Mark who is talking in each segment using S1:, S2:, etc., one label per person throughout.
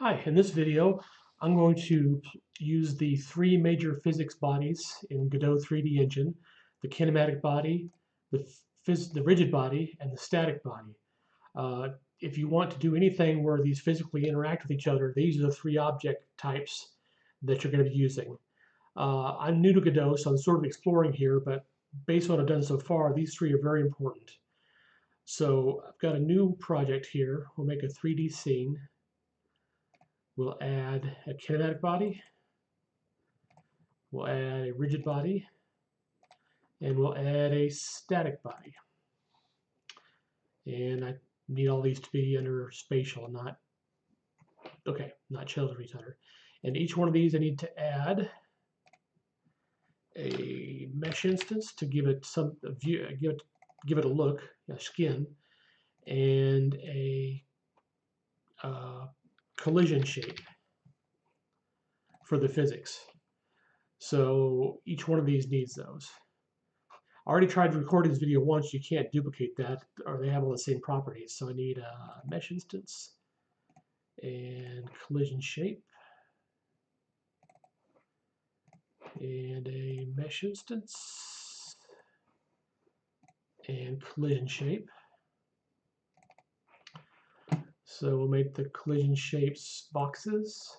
S1: Hi, in this video, I'm going to use the three major physics bodies in Godot 3D engine, the kinematic body, the rigid body, and the static body. If you want to do anything where these physically interact with each other, these are the three object types that you're going to be using. I'm new to Godot, so I'm sort of exploring here, but based on what I've done so far, these three are very important. So I've got a new project here. We'll make a 3D scene. We'll add a kinematic body, we'll add a rigid body, and we'll add a static body. And I need all these to be under spatial, not children of each other. And each one of these I need to add a mesh instance to give it some view, give it a look, a skin, and a collision shape for the physics. So each one of these needs those. I already tried recording this video once. You can't duplicate that, or they have all the same properties. So I need a mesh instance and collision shape and a mesh instance and collision shape. So we'll make the collision shapes boxes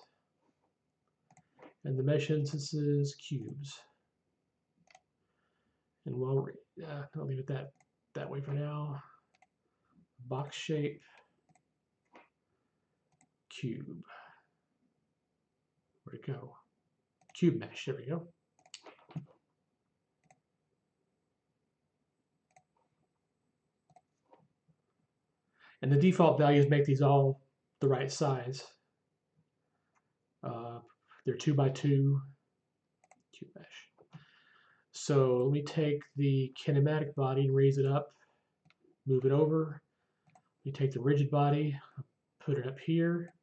S1: and the mesh instances cubes. And while I'll leave it that way for now. Box shape, cube. Where'd it go? Cube mesh. There we go. And the default values make these all the right size. They're 2 by 2 cube mesh. So let me take the kinematic body and raise it up, move it over. Let me take the rigid body, put it up here.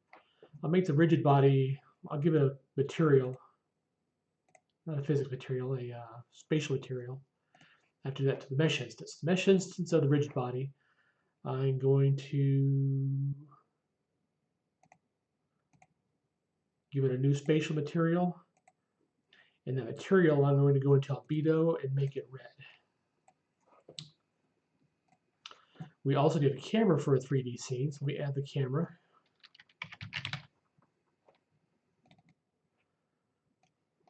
S1: I'll make the rigid body, I'll give it a material, not a physics material, a spatial material. I have to do that to the mesh instance. The mesh instance of the rigid body, I'm going to give it a new spatial material. And the material, I'm going to go into albedo and make it red. We also need a camera for a 3D scene, so we add the camera.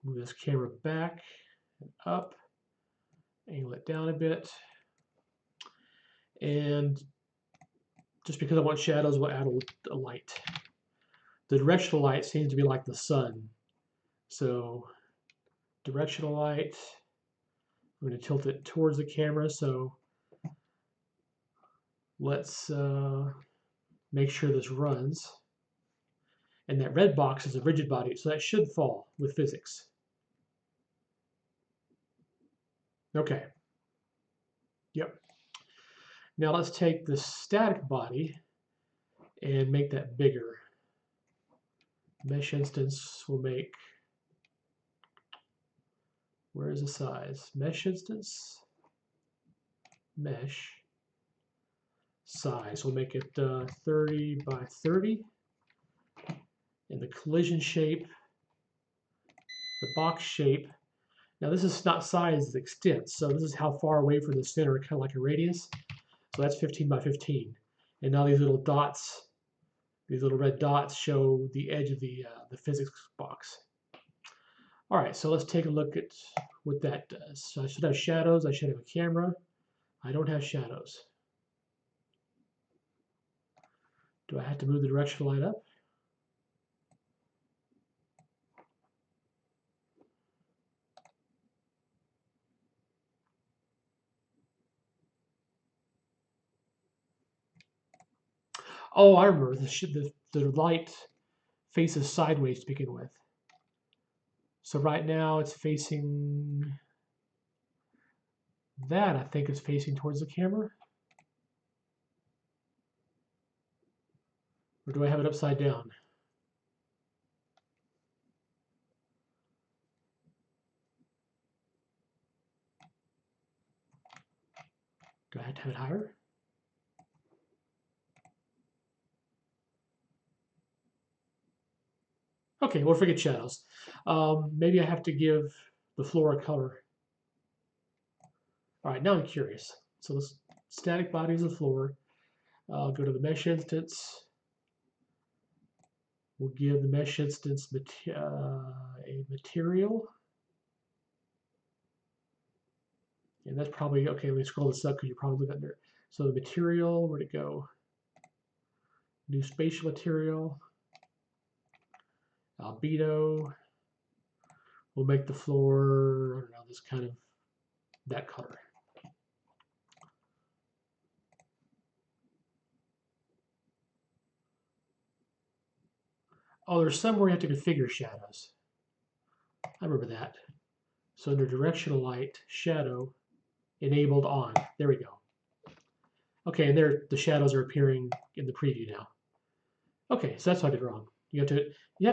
S1: Move this camera back and up, angle it down a bit. And just because I want shadows, we'll add a light. The directional light seems to be like the sun. So directional light, I'm going to tilt it towards the camera, so let's make sure this runs. And that red box is a rigid body, so that should fall with physics. Okay. Yep. Now let's take the static body and make that bigger. Mesh instance will make, where is the size? Mesh instance, mesh, size. We'll make it 30 by 30. And the collision shape, the box shape. Now this is not size, it's extent. So this is how far away from the center, kind of like a radius. So that's 15 by 15. And now these little dots, these little red dots show the edge of the physics box. All right, so let's take a look at what that does. So I should have shadows, I should have a camera. I don't have shadows. Do I have to move the directional light up? Oh, I remember, the light faces sideways to begin with. So right now it's facing, that I think is facing towards the camera. Or do I have it upside down? Do I have to have it higher? Okay, we'll forget shadows. Maybe I have to give the floor a color. All right, now I'm curious. So this static body is the floor. I'll go to the mesh instance. We'll give the mesh instance a material. And that's probably, okay, let me scroll this up because you're probably looking there. So the material, where'd it go? New spatial material. Albedo. We'll make the floor, I don't know, this kind of, that color. Oh, there's somewhere you have to configure shadows. I remember that. So under directional light, shadow, enabled on. There we go. Okay, and there the shadows are appearing in the preview now. Okay, so that's what I did wrong. You have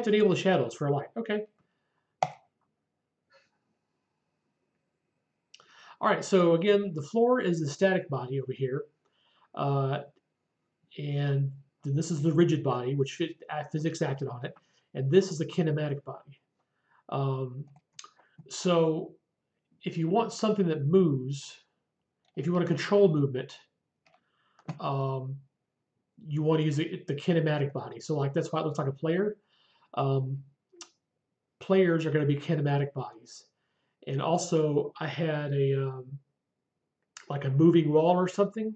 S1: to enable the shadows for a light. Okay. All right, so again, the floor is the static body over here. And then this is the rigid body, which physics acted on it. And this is the kinematic body. So if you want something that moves, if you want to control movement, you want to use the kinematic body. So like that's why it looks like a player. Players are going to be kinematic bodies. And also I had a like a moving wall or something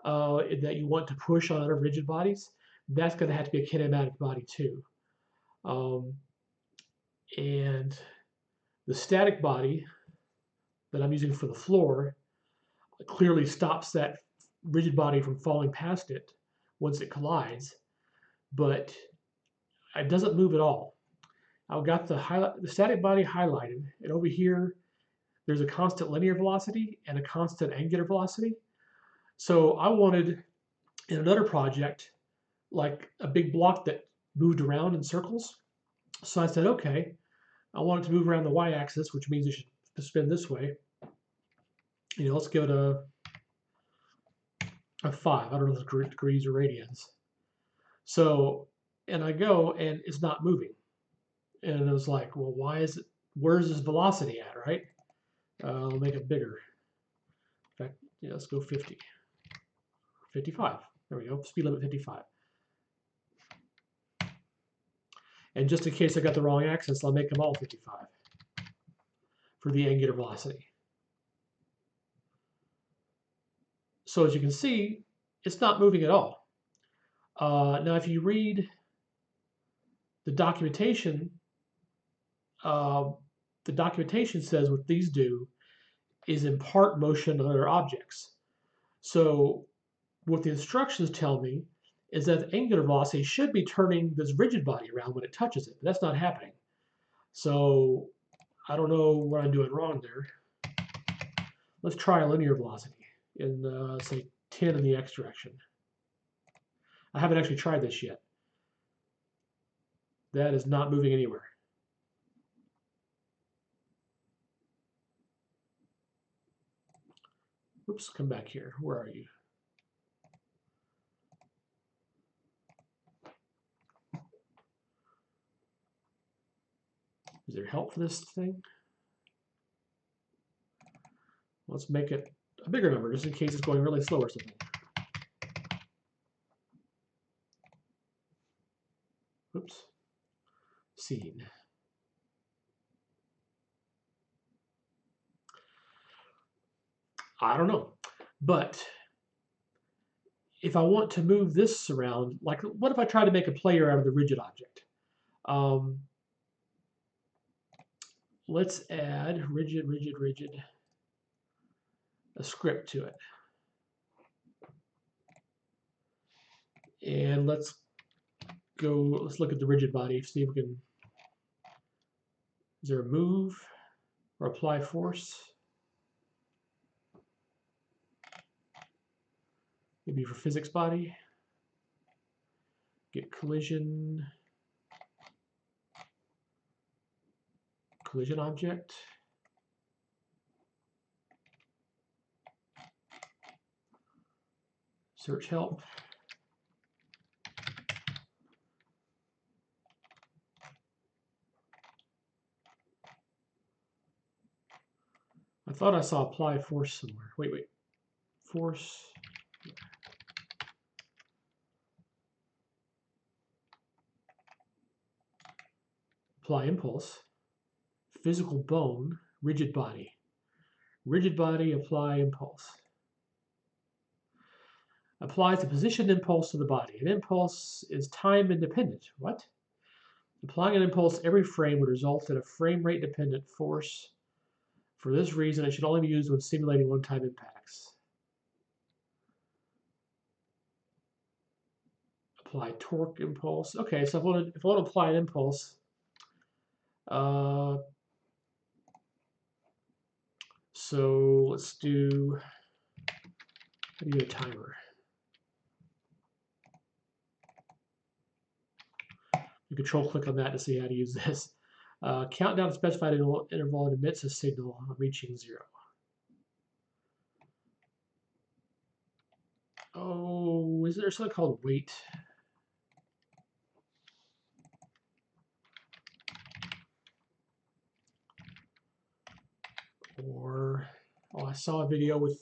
S1: that you want to push on other rigid bodies. That's going to have to be a kinematic body too. And the static body that I'm using for the floor clearly stops that rigid body from falling past it once it collides, but it doesn't move at all. I've got the static body highlighted, and over here there's a constant linear velocity and a constant angular velocity. So I wanted in another project like a big block that moved around in circles. So I said, okay, I want it to move around the y-axis, which means it should spin this way. You know, let's give it a 5. I don't know if it's degrees or radians. So, and I go and it's not moving. And it was like, well, why is it, where's this velocity at, right? I'll make it bigger. In fact, yeah, let's go 50. 55. There we go, speed limit 55. And just in case I got the wrong axis, I'll make them all 55 for the angular velocity. So as you can see, it's not moving at all. Now, if you read the documentation says what these do is impart motion on other objects. So what the instructions tell me is that the angular velocity should be turning this rigid body around when it touches it, but that's not happening. So I don't know what I'm doing wrong there. Let's try a linear velocity in, say, 10 in the x direction. I haven't actually tried this yet. That is not moving anywhere. Oops, come back here. Where are you? Is there help for this thing? Let's make it a bigger number just in case it's going really slow or something. Oops. Scene. I don't know. But if I want to move this around, like what if I try to make a player out of the rigid object? Let's add rigid, a script to it. And let's look at the rigid body, see if we can, is there a move or apply force? Maybe for physics body. Get collision object. Search help. I thought I saw apply force somewhere. Wait. Force. Apply impulse. Physical bone. Rigid body. Rigid body, apply impulse. Applies a position impulse to the body. An impulse is time independent. What? Applying an impulse every frame would result in a frame rate dependent force. For this reason, it should only be used when simulating one-time impacts. Apply torque impulse. Okay, so if I want to apply an impulse, so let's do, how do you do a timer? You control click on that to see how to use this. Countdown to specified interval and emits a signal reaching 0. Oh, is there something called wait? Or, oh, I saw a video with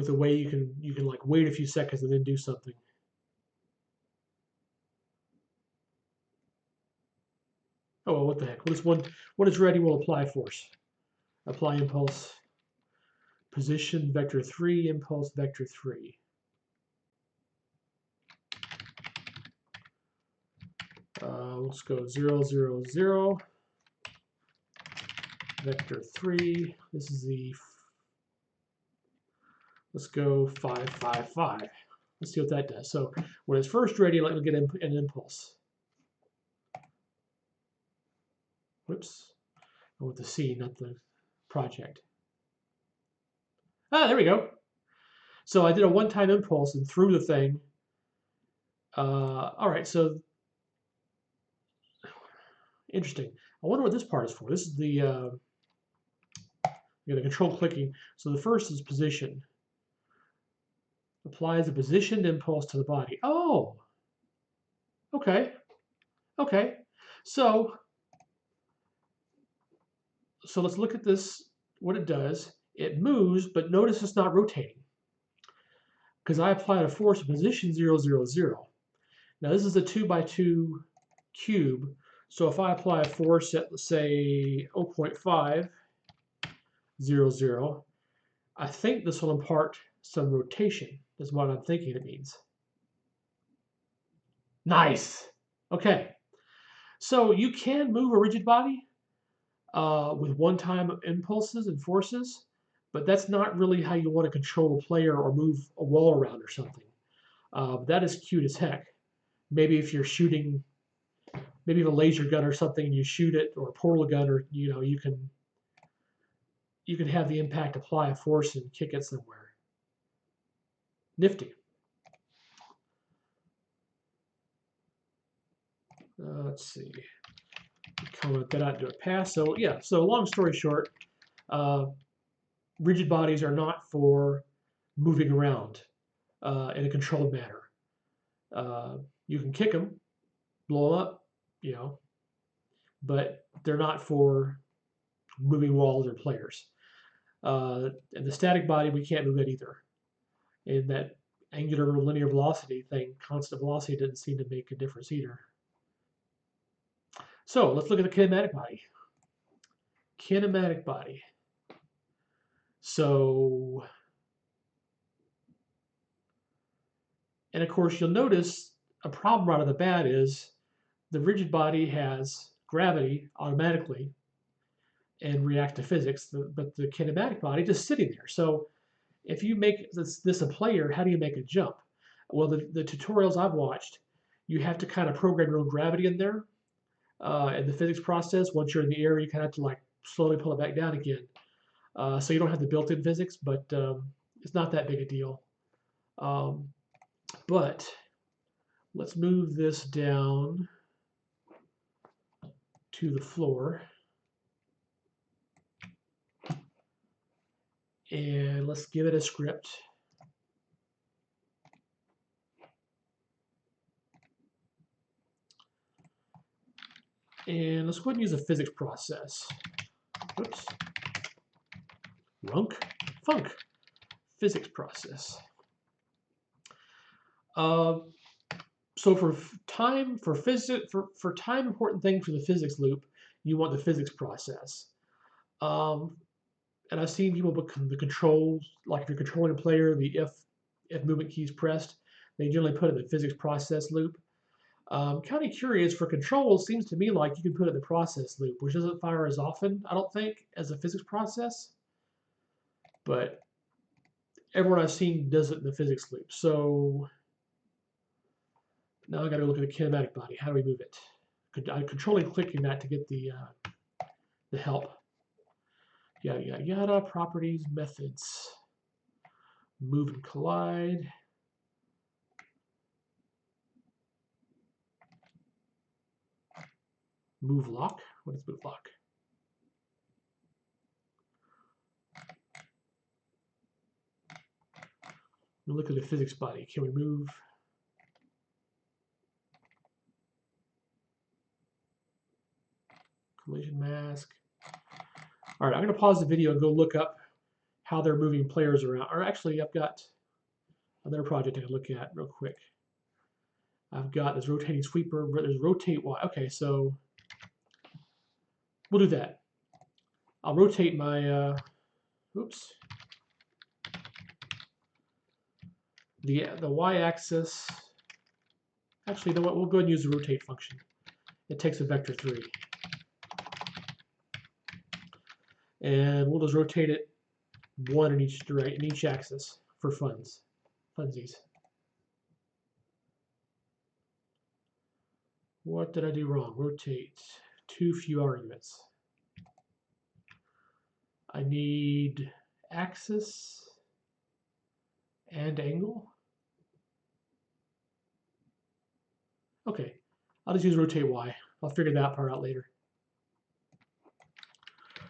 S1: a way you can like wait a few seconds and then do something. Oh, well, what the heck? When it's ready, we'll apply force. Apply impulse. Position vector 3, impulse vector 3. Let's go 0, 0, 0. Vector 3. This is the. Let's go 5, 5, 5. Let's see what that does. So when it's first ready, let me get an impulse. Whoops. I want the C, not the project. Ah, there we go. So I did a one-time impulse and threw the thing. All right, so interesting. I wonder what this part is for. This is the I'm going to control clicking. So the first is position. Applies a positioned impulse to the body. Oh, okay, okay. So let's look at this. What it does? It moves, but notice it's not rotating because I applied a force of position 0, 0, 0. Now this is a 2x2 cube. So if I apply a force at, let's say, 0.5, 0, 0, I think this will impart some rotation, is what I'm thinking it means. Nice. Okay. So you can move a rigid body with one-time impulses and forces, but that's not really how you want to control a player or move a wall around or something. That is cute as heck. Maybe if you're shooting, maybe with a laser gun or something, and you shoot it, or a portal gun, or you can have the impact apply a force and kick it somewhere. Nifty. Let's see. Comment that out, do a pass. So yeah. So long story short, rigid bodies are not for moving around in a controlled manner. You can kick them, blow them up, but they're not for moving walls or players. And the static body, we can't move it either. And that angular linear velocity thing, constant velocity, didn't seem to make a difference either. So let's look at the kinematic body. Kinematic body. So, and of course, you'll notice a problem right off the bat is the rigid body has gravity automatically and react to physics, but the kinematic body just sitting there. So if you make this a player, how do you make a jump? Well, the tutorials I've watched, you have to kind of program your own gravity in there. In the physics process, once you're in the air, you kind of have to like slowly pull it back down again. So you don't have the built-in physics, but it's not that big a deal. But let's move this down to the floor. And let's give it a script. And let's go ahead and use a physics process. oops, runk, func, physics process. So for time important thing for the physics loop, you want the physics process. And I've seen people put the controls, like if you're controlling a player, the if movement key is pressed, they generally put it in the physics process loop. Kind of curious, for controls, seems to me like you can put it in the process loop, which doesn't fire as often, I don't think, as a physics process. But everyone I've seen does it in the physics loop. So now I got to look at the kinematic body. How do we move it? I'm controlling clicking that to get the help. Yada yada yada. Properties, methods, move and collide. Move lock. What is move lock? We'll look at the physics body. Can we move? Collision mask. All right, I'm going to pause the video and go look up how they're moving players around. Or actually, I've got another project I can look at real quick. I've got this rotating sweeper. There's rotate Y. Okay, so we'll do that. I'll rotate my, oops. The Y-axis. Actually, you know what? We'll go ahead and use the rotate function. It takes a vector 3. And we'll just rotate it 1 in each axis for funsies. What did I do wrong? Rotate. Too few arguments. I need axis and angle. Okay, I'll just use rotate Y. I'll figure that part out later.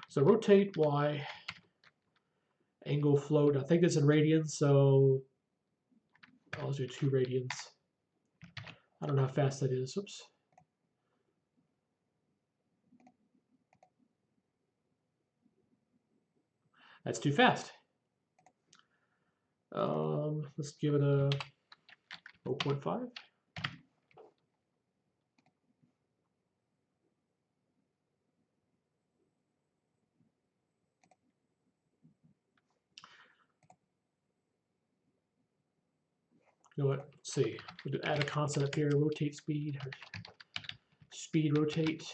S1: So rotate Y, angle float. I think it's in radians, so I'll do 2 radians. I don't know how fast that is. Oops. That's too fast. Let's give it a 0.5. You know what? Let's see. We'll add a constant up here. Rotate speed. Speed rotate.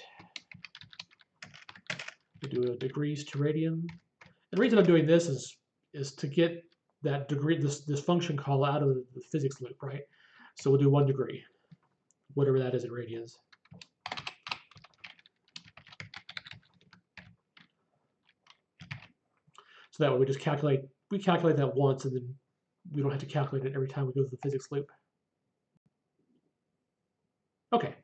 S1: We do a degrees to radian. And the reason I'm doing this is to get that degree, this function call out of the physics loop, right? So we'll do 1 degree, whatever that is in radians. So that way we calculate that once, and then we don't have to calculate it every time we go through the physics loop. Okay.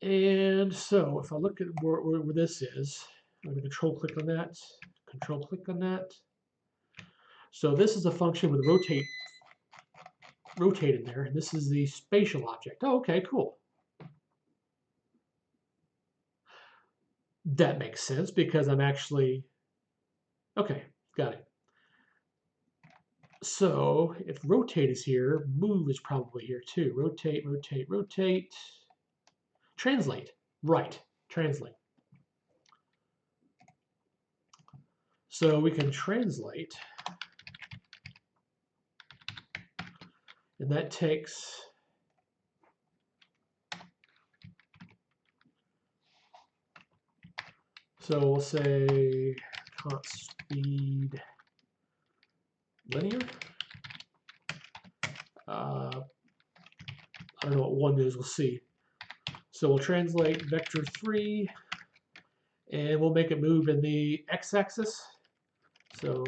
S1: And so if I look at where this is, I'm going to control click on that, control click on that. So this is a function with rotate in there, and this is the spatial object. Oh, okay, cool. That makes sense because I'm actually, okay, got it. So if rotate is here, move is probably here too. Rotate, rotate, rotate. Translate, right, translate. So we can translate, and that takes so we'll say const speed linear. I don't know what 1 is, we'll see. So we'll translate vector 3, and we'll make it move in the x-axis. So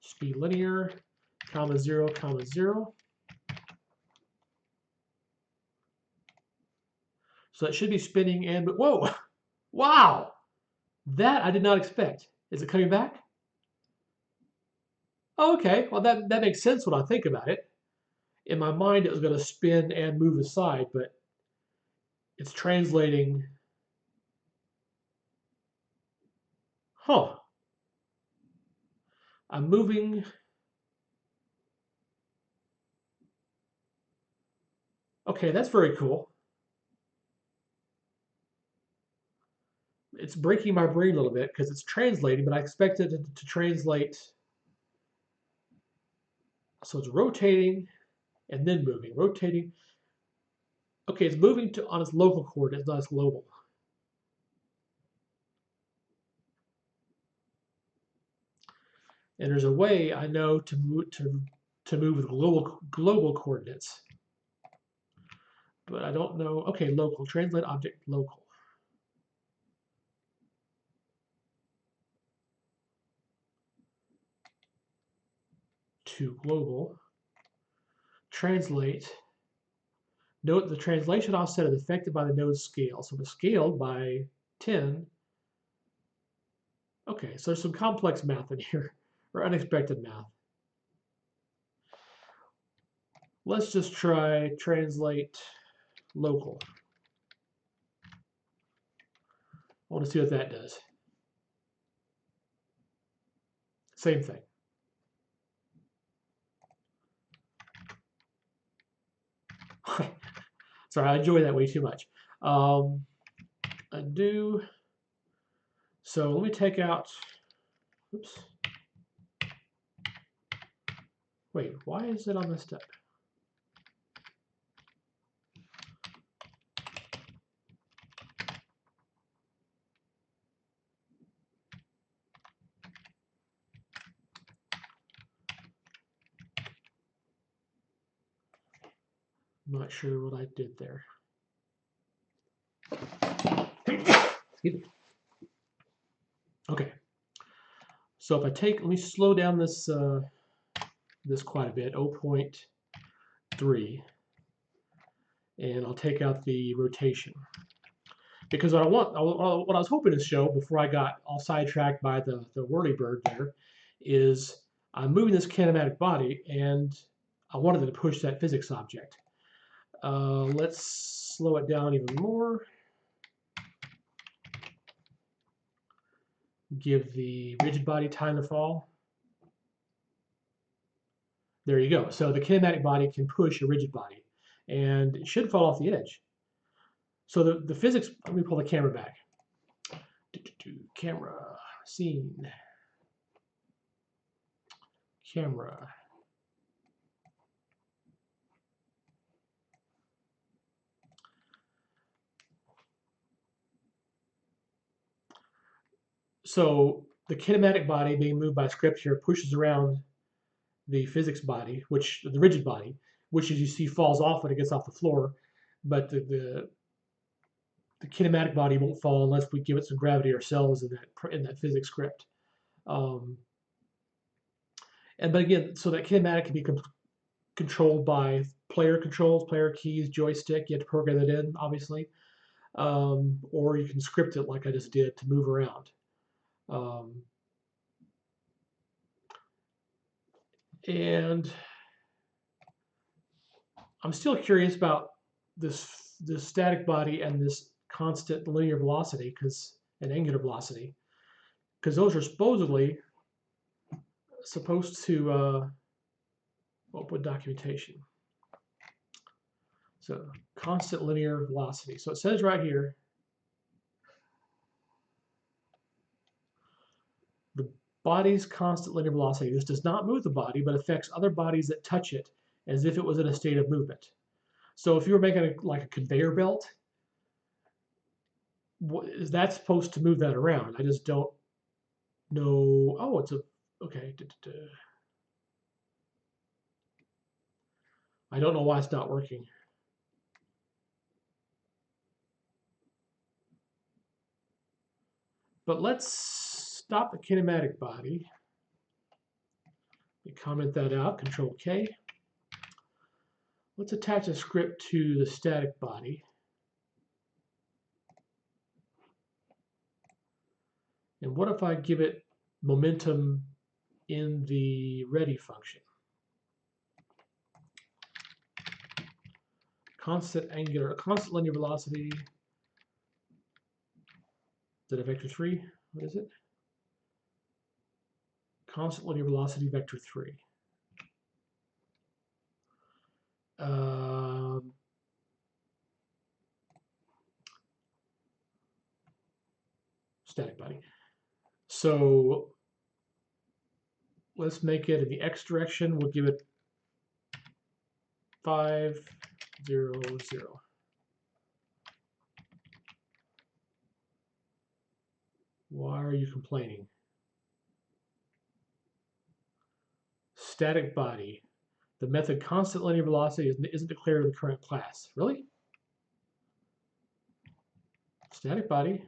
S1: speed linear, comma 0, comma 0. So it should be spinning and, whoa, wow, that I did not expect. Is it coming back? Oh, okay, well that makes sense when I think about it. In my mind it was going to spin and move aside, but it's translating Huh. I'm moving. Okay, that's very cool. It's breaking my brain a little bit because it's translating, but I expected it to translate. So it's rotating and then moving, rotating. Okay, it's moving to on its local coordinates, not its global. And there's a way I know to move with global coordinates, but I don't know. Okay, local. Translate object local. To global. Translate. Note the translation offset is affected by the node's scale. So it's scaled by 10. Okay, so there's some complex math in here, or unexpected math. Let's just try translate local. I want to see what that does. Same thing. Sorry, I enjoy that way too much. Undo. So let me take out, oops. Wait, why is it on this step? I'm not sure what I did there. Excuse me. Okay. So if I take, let me slow down this this quite a bit, 0.3, and I'll take out the rotation. Because what I was hoping to show before I got all sidetracked by the whirlybird there, is I'm moving this kinematic body, and I wanted to push that physics object. Let's slow it down even more. Give the rigid body time to fall. There you go. So the kinematic body can push a rigid body, and it should fall off the edge. So the physics, let me pull the camera back. Camera, scene, camera. So the kinematic body being moved by script here pushes around the physics body, the rigid body, which as you see falls off when it gets off the floor, but the kinematic body won't fall unless we give it some gravity ourselves in that physics script. But again, so that kinematic can be controlled by player controls, player keys, joystick. You have to program it in, obviously, or you can script it like I just did to move around. And I'm still curious about this static body and this constant linear velocity and angular velocity, because those are supposedly supposed to open documentation. So constant linear velocity. So it says right here, the body's constant linear velocity. This does not move the body, but affects other bodies that touch it as if it was in a state of movement. So if you were making like a conveyor belt, is that supposed to move that around? I just don't know. Oh, it's okay. I don't know why it's not working. But let's stop the kinematic body. We comment that out, Control K. Let's attach a script to the static body. And what if I give it momentum in the ready function? Constant linear velocity. Is that a vector 3? What is it? Constant linear velocity vector 3. Static body. So let's make it in the x direction. We'll give it 5, 0, 0. Why are you complaining? Static body. The method constant linear velocity isn't declared in the current class. Really? Static body.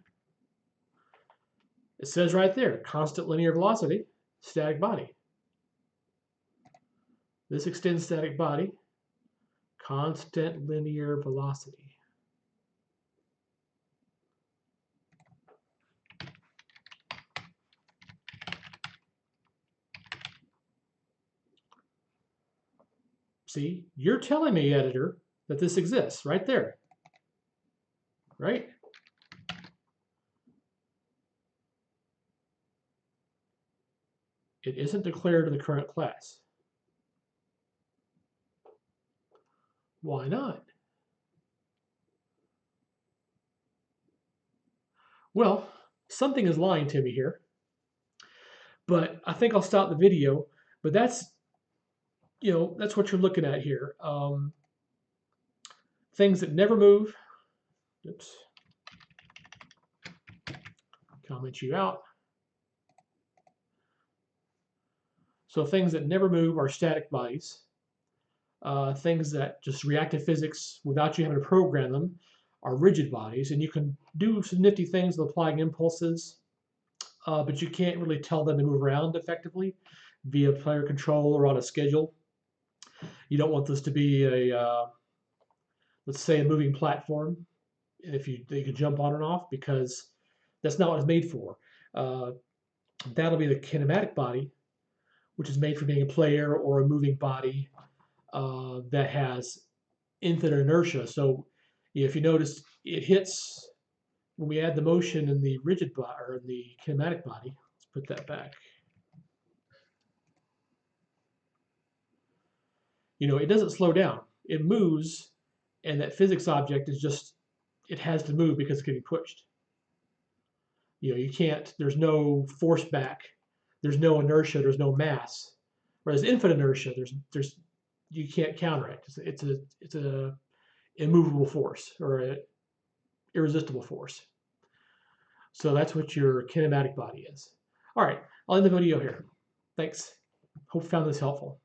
S1: It says right there, constant linear velocity, static body. This extends static body, constant linear velocity. See, you're telling me, editor, that this exists right there, right? It isn't declared in the current class. Why not? Well, something is lying to me here, but I think I'll stop the video. But that's, that's what you're looking at here. Things that never move. Oops. Comment you out. So things that never move are static bodies. Things that just react to physics without you having to program them are rigid bodies, and you can do some nifty things with applying impulses, but you can't really tell them to move around effectively via player control or on a schedule. You don't want this to be a, let's say, a moving platform, and if you can jump on and off, because that's not what it's made for. That'll be the kinematic body, which is made for being a player or a moving body that has infinite inertia. So if you notice, it hits when we add the motion in the rigid body or in the kinematic body. Let's put that back. It doesn't slow down. It moves, and that physics object is just, it has to move because it's getting pushed. You can't, there's no force back, there's no inertia, there's no mass. Whereas infinite inertia, there's you can't counteract. It's a immovable force or an irresistible force. So that's what your kinematic body is. All right, I'll end the video here. Thanks. Hope you found this helpful.